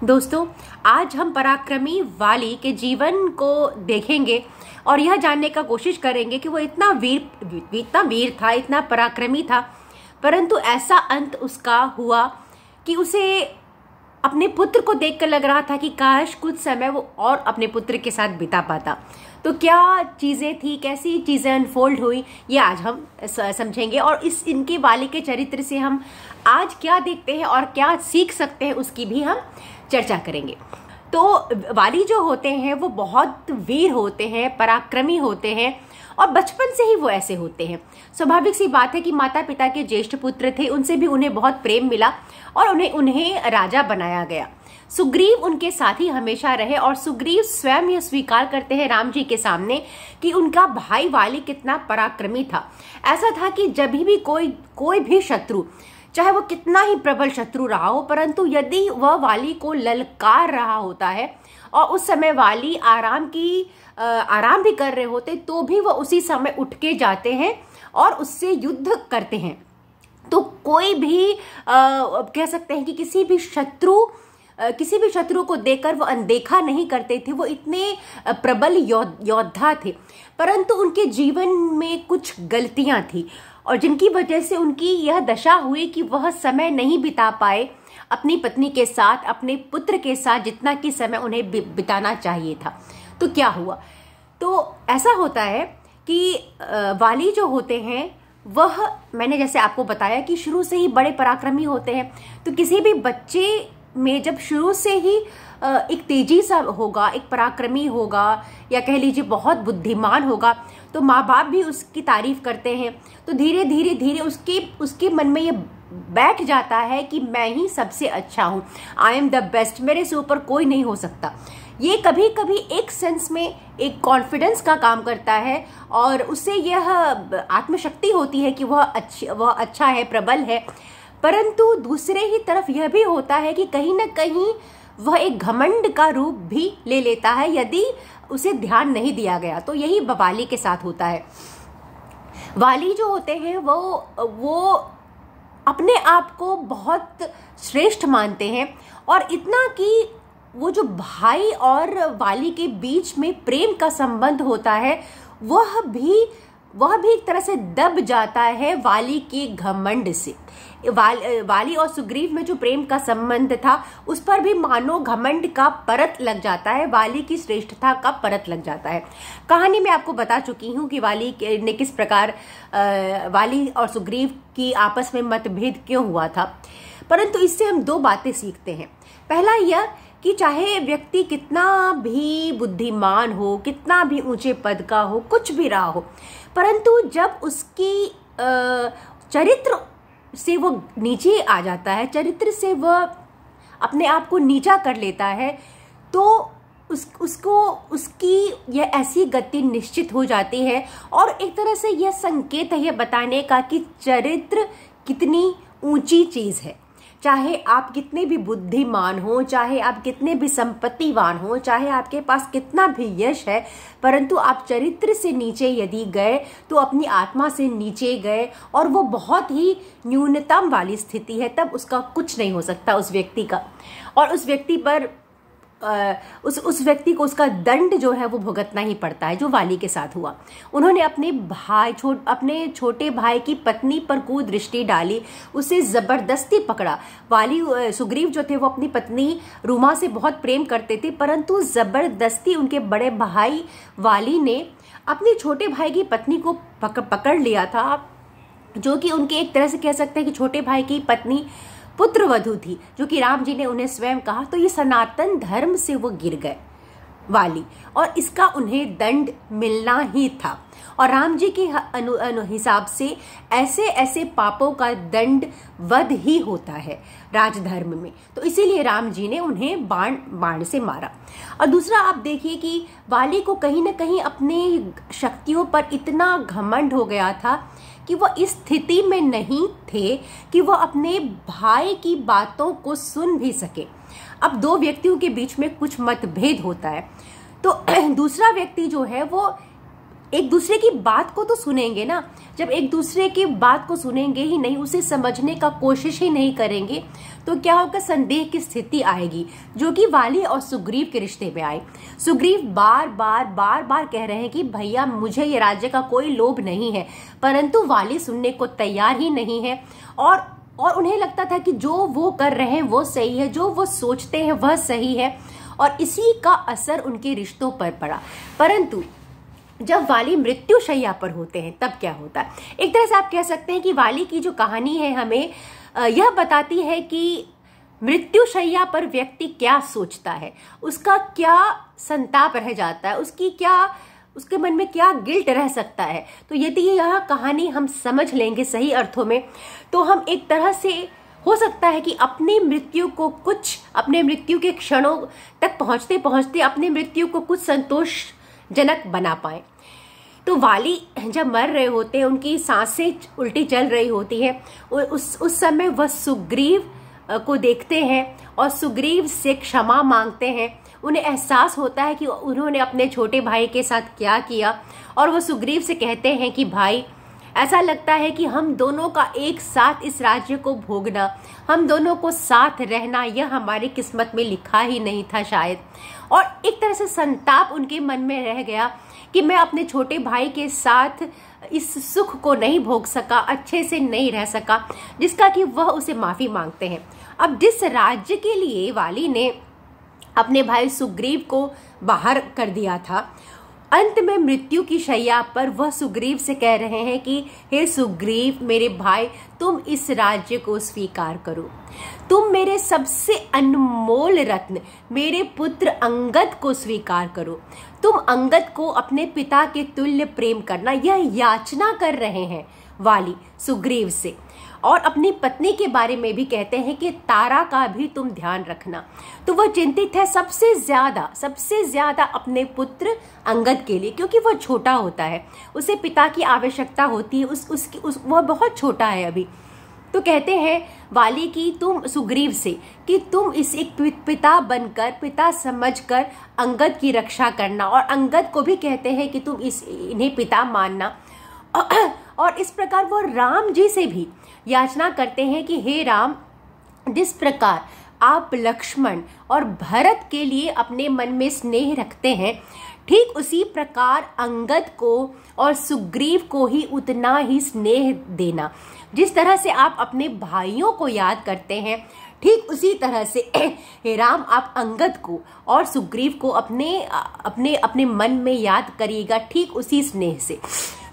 दोस्तों, आज हम पराक्रमी वाली के जीवन को देखेंगे और यह जानने का कोशिश करेंगे कि वो इतना वीर था, इतना पराक्रमी था, परंतु ऐसा अंत उसका हुआ कि उसे अपने पुत्र को देखकर लग रहा था कि काश कुछ समय वो और अपने पुत्र के साथ बिता पाता। तो क्या चीज़ें थी, कैसी चीज़ें अनफोल्ड हुई, ये आज हम समझेंगे और इनके वाली के चरित्र से हम आज क्या देखते हैं और क्या सीख सकते हैं उसकी भी हम चर्चा करेंगे। तो वाली जो होते हैं वो बहुत वीर होते हैं, पराक्रमी होते हैं और बचपन से ही वो ऐसे होते हैं। स्वाभाविक सी बात है कि माता पिता के ज्येष्ठ पुत्र थे, उनसे भी उन्हें बहुत प्रेम मिला और उन्हें राजा बनाया गया। सुग्रीव उनके साथी हमेशा रहे और सुग्रीव स्वयं यह स्वीकार करते हैं राम जी के सामने कि उनका भाई वाली कितना पराक्रमी था। ऐसा था कि जब भी कोई भी शत्रु, चाहे वो कितना ही प्रबल शत्रु रहा हो, परंतु यदि वह वाली को ललकार रहा होता है और उस समय वाली आराम भी कर रहे होते तो भी वह उसी समय उठ के जाते हैं और उससे युद्ध करते हैं। तो कोई भी कह सकते हैं कि किसी भी शत्रु को देखकर वो अनदेखा नहीं करते थे। वो इतने प्रबल योद्धा थे, परंतु उनके जीवन में कुछ गलतियां थी और जिनकी वजह से उनकी यह दशा हुई कि वह समय नहीं बिता पाए अपनी पत्नी के साथ, अपने पुत्र के साथ, जितना कि समय उन्हें बिताना चाहिए था। तो क्या हुआ? तो ऐसा होता है कि वाली जो होते हैं वह, मैंने जैसे आपको बताया कि शुरू से ही बड़े पराक्रमी होते हैं। तो किसी भी बच्चे में जब शुरू से ही एक तेजी सा होगा, एक पराक्रमी होगा या कह लीजिए बहुत बुद्धिमान होगा, तो माँ बाप भी उसकी तारीफ करते हैं। तो धीरे धीरे उसके मन में ये बैठ जाता है कि मैं ही सबसे अच्छा हूँ, आई एम द बेस्ट, मेरे से ऊपर कोई नहीं हो सकता। ये कभी कभी एक सेंस में एक कॉन्फिडेंस का काम करता है और उससे यह आत्मशक्ति होती है कि वह अच्छा है, प्रबल है। परंतु दूसरे ही तरफ यह भी होता है कि कहीं ना कहीं वह एक घमंड का रूप भी ले लेता है यदि उसे ध्यान नहीं दिया गया। तो यही वाली के साथ होता है। वाली जो होते हैं वो अपने आप को बहुत श्रेष्ठ मानते हैं और इतना कि वो जो भाई और वाली के बीच में प्रेम का संबंध होता है वह भी एक तरह से दब जाता है वाली के घमंड से। वाली और सुग्रीव में जो प्रेम का संबंध था उस पर भी मानो घमंड का परत लग जाता है, वाली की श्रेष्ठता का परत लग जाता है। कहानी में आपको बता चुकी हूँ कि वाली ने किस प्रकार वाली और सुग्रीव की आपस में मतभेद क्यों हुआ था। परंतु इससे हम दो बातें सीखते हैं। पहला यह कि चाहे व्यक्ति कितना भी बुद्धिमान हो, कितना भी ऊंचे पद का हो, कुछ भी रहा हो, परंतु जब उसकी चरित्र से वो नीचे आ जाता है, चरित्र से वह अपने आप को नीचा कर लेता है, तो उसकी यह ऐसी गति निश्चित हो जाती है और एक तरह से यह संकेत है यह बताने का कि चरित्र कितनी ऊंची चीज है। चाहे आप कितने भी बुद्धिमान हो, चाहे आप कितने भी संपत्तिवान हो, चाहे आपके पास कितना भी यश है, परंतु आप चरित्र से नीचे यदि गए तो अपनी आत्मा से नीचे गए और वो बहुत ही न्यूनतम वाली स्थिति है, तब उसका कुछ नहीं हो सकता उस व्यक्ति का। और उस व्यक्ति पर उस व्यक्ति को उसका दंड जो है वो भुगतना ही पड़ता है, जो वाली के साथ हुआ। उन्होंने अपने छोटे भाई की पत्नी पर कुदृष्टि डाली, उसे जबरदस्ती पकड़ा। सुग्रीव जो थे वो अपनी पत्नी रूमा से बहुत प्रेम करते थे, परंतु जबरदस्ती उनके बड़े भाई वाली ने अपने छोटे भाई की पत्नी को पकड़ लिया था, जो कि उनके एक तरह से कह सकते हैं कि छोटे भाई की पत्नी पुत्रवधू थी, जो कि राम जी ने उन्हें स्वयं कहा। तो ये सनातन धर्म से वो गिर गए वाली और इसका उन्हें दंड मिलना ही था। और राम जी के हिसाब से ऐसे पापों का दंड वध ही होता है राजधर्म में। तो इसीलिए राम जी ने उन्हें बाण से मारा। और दूसरा आप देखिए कि वाली को कहीं ना कहीं अपने शक्तियों पर इतना घमंड हो गया था कि वो इस स्थिति में नहीं थे कि वो अपने भाई की बातों को सुन भी सके। अब दो व्यक्तियों के बीच में कुछ मतभेद होता है तो दूसरा व्यक्ति जो है वो एक दूसरे की बात को तो सुनेंगे ना। जब एक दूसरे की बात को सुनेंगे ही नहीं, उसे समझने का कोशिश ही नहीं करेंगे, तो क्या होगा, संदेह की स्थिति आएगी, जो कि वाली और सुग्रीव के रिश्ते में आई। सुग्रीव बार बार कह रहे हैं कि भैया मुझे ये राज्य का कोई लोभ नहीं है, परंतु वाली सुनने को तैयार ही नहीं है। और उन्हें लगता था कि जो वो कर रहे हैं वो सही है, जो वो सोचते हैं वह सही है, और इसी का असर उनके रिश्तों पर पड़ा। परंतु जब वाली मृत्युशैया पर होते हैं तब क्या होता है। एक तरह से आप कह सकते हैं कि वाली की जो कहानी है हमें यह बताती है कि मृत्युशैया पर व्यक्ति क्या सोचता है, उसका क्या संताप रह जाता है, उसके मन में क्या गिल्ट रह सकता है। तो यदि यह कहानी हम समझ लेंगे सही अर्थों में, तो हम एक तरह से हो सकता है कि अपनी मृत्यु के क्षणों तक पहुंचते पहुंचते अपनी मृत्यु को कुछ संतोषजनक बना पाए। तो वाली जब मर रहे होते हैं, उनकी सांसें उल्टी चल रही होती है, उस समय वह सुग्रीव को देखते हैं और सुग्रीव से क्षमा मांगते हैं। उन्हें एहसास होता है कि उन्होंने अपने छोटे भाई के साथ क्या किया, और वो सुग्रीव से कहते हैं कि भाई, ऐसा लगता है कि हम दोनों का एक साथ इस राज्य को भोगना, हम दोनों को साथ रहना, यह हमारी किस्मत में लिखा ही नहीं था शायद। और एक तरह से संताप उनके मन में रह गया कि मैं अपने छोटे भाई के साथ इस सुख को नहीं भोग सका, अच्छे से नहीं रह सका, जिसका कि वह उसे माफी मांगते हैं। अब जिस राज्य के लिए वाली ने अपने भाई सुग्रीव को बाहर कर दिया था, अंत में मृत्यु की शैया पर वह सुग्रीव से कह रहे हैं कि हे सुग्रीव मेरे भाई, तुम इस राज्य को स्वीकार करो, तुम मेरे सबसे अनमोल रत्न मेरे पुत्र अंगद को स्वीकार करो, तुम अंगद को अपने पिता के तुल्य प्रेम करना। यह याचना कर रहे हैं वाली सुग्रीव से। और अपनी पत्नी के बारे में भी कहते हैं कि तारा का भी तुम ध्यान रखना। तो वह चिंतित है सबसे ज्यादा अपने पुत्र अंगद के लिए, क्योंकि वह छोटा होता है, उसे पिता की आवश्यकता होती है, वह बहुत छोटा है अभी। तो कहते हैं वाली की तुम सुग्रीव से कि तुम इस एक पिता बनकर, पिता समझकर अंगद की रक्षा करना, और अंगद को भी कहते हैं कि तुम इन्हें पिता मानना। और इस प्रकार वो राम जी से भी याचना करते हैं कि हे राम, जिस प्रकार आप लक्ष्मण और भरत के लिए अपने मन में स्नेह रखते हैं, ठीक उसी प्रकार अंगद को और सुग्रीव को ही उतना ही स्नेह देना। जिस तरह से आप अपने भाइयों को याद करते हैं, ठीक उसी तरह से हे राम, आप अंगद को और सुग्रीव को अपने मन में याद करिएगा, ठीक उसी स्नेह से।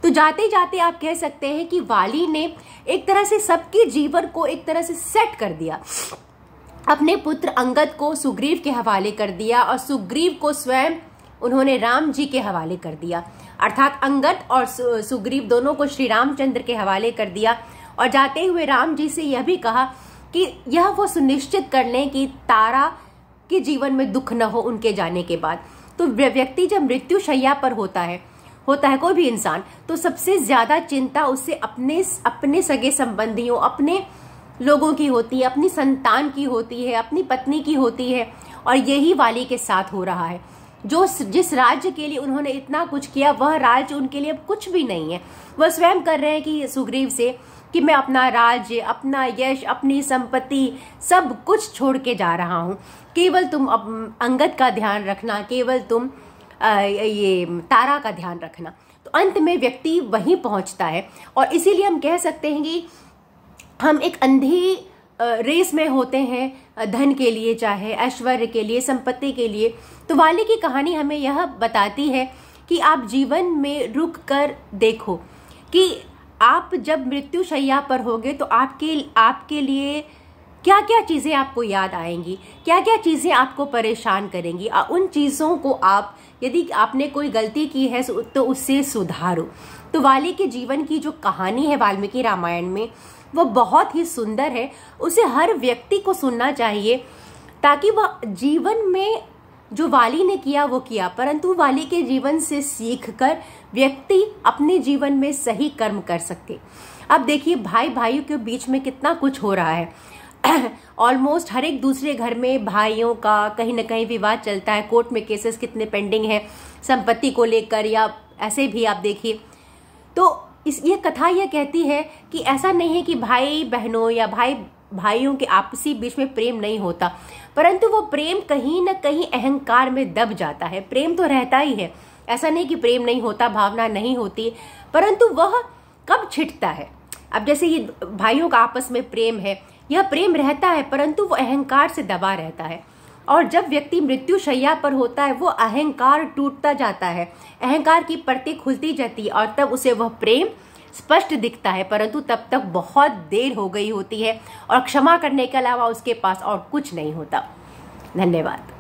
तो जाते जाते आप कह सकते हैं कि वाली ने एक तरह से सबके जीवन को एक तरह से सेट कर दिया। अपने पुत्र अंगद को सुग्रीव के हवाले कर दिया, और सुग्रीव को स्वयं उन्होंने राम जी के हवाले कर दिया। अर्थात अंगद और सुग्रीव दोनों को श्री रामचंद्र के हवाले कर दिया। और जाते हुए राम जी से यह भी कहा कि यह वो सुनिश्चित कर लें कि तारा के जीवन में दुख न हो उनके जाने के बाद। तो व्यक्ति जब मृत्यु शैया पर होता है कोई भी इंसान, तो सबसे ज्यादा चिंता उससे अपने सगे संबंधियों, अपने लोगों की होती है, अपनी संतान की होती है, अपनी पत्नी की होती है। और यही वाली के साथ हो रहा है। जिस राज्य के लिए उन्होंने इतना कुछ किया, वह राज्य उनके लिए अब कुछ भी नहीं है। वह स्वयं कर रहे हैं कि सुग्रीव से कि मैं अपना राज्य, अपना यश, अपनी संपत्ति सब कुछ छोड़ के जा रहा हूँ, केवल तुम अंगद का ध्यान रखना, केवल तुम ये तारा का ध्यान रखना। तो अंत में व्यक्ति वहीं पहुंचता है। और इसीलिए हम कह सकते हैं कि हम एक अंधी रेस में होते हैं, धन के लिए, चाहे ऐश्वर्य के लिए, संपत्ति के लिए। तो वाली की कहानी हमें यह बताती है कि आप जीवन में रुक कर देखो कि आप जब मृत्यु शैया पर होगे तो आपके लिए क्या क्या चीजें आपको याद आएंगी, क्या क्या चीजें आपको परेशान करेंगी। उन चीजों को आप, यदि आपने कोई गलती की है तो उससे सुधारो। तो वाली के जीवन की जो कहानी है वाल्मीकि रामायण में, वो बहुत ही सुंदर है। उसे हर व्यक्ति को सुनना चाहिए, ताकि वह जीवन में जो वाली ने किया वो किया, परंतु वाली के जीवन से सीखकर व्यक्ति अपने जीवन में सही कर्म कर सके। अब देखिए, भाई भाइयों के बीच में कितना कुछ हो रहा है। ऑलमोस्ट हर एक दूसरे घर में भाइयों का कहीं ना कहीं विवाद चलता है। कोर्ट में केसेस कितने पेंडिंग है संपत्ति को लेकर, या ऐसे भी आप देखिए। तो ये कथा यह कहती है कि ऐसा नहीं है कि भाई बहनों या भाइयों के आपसी बीच में प्रेम नहीं होता, परंतु वो प्रेम कहीं ना कहीं अहंकार में दब जाता है। प्रेम तो रहता ही है, ऐसा नहीं कि प्रेम नहीं होता, भावना नहीं होती, परंतु वह कब छिटता है। अब जैसे ये भाइयों का आपस में प्रेम है, यह प्रेम रहता है परंतु वो अहंकार से दबा रहता है। और जब व्यक्ति मृत्यु शैया पर होता है वो अहंकार टूटता जाता है, अहंकार की परतें खुलती जाती है और तब उसे वह प्रेम स्पष्ट दिखता है, परंतु तब तक बहुत देर हो गई होती है और क्षमा करने के अलावा उसके पास और कुछ नहीं होता। धन्यवाद।